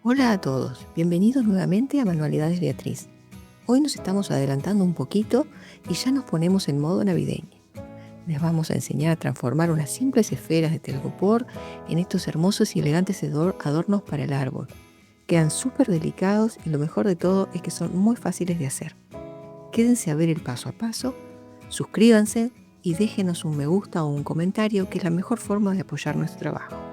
Hola a todos, bienvenidos nuevamente a Manualidades Beatriz. Hoy nos estamos adelantando un poquito y ya nos ponemos en modo navideño. Les vamos a enseñar a transformar unas simples esferas de telgopor en estos hermosos y elegantes adornos para el árbol. Quedan súper delicados y lo mejor de todo es que son muy fáciles de hacer. Quédense a ver el paso a paso, suscríbanse y déjenos un me gusta o un comentario, que es la mejor forma de apoyar nuestro trabajo.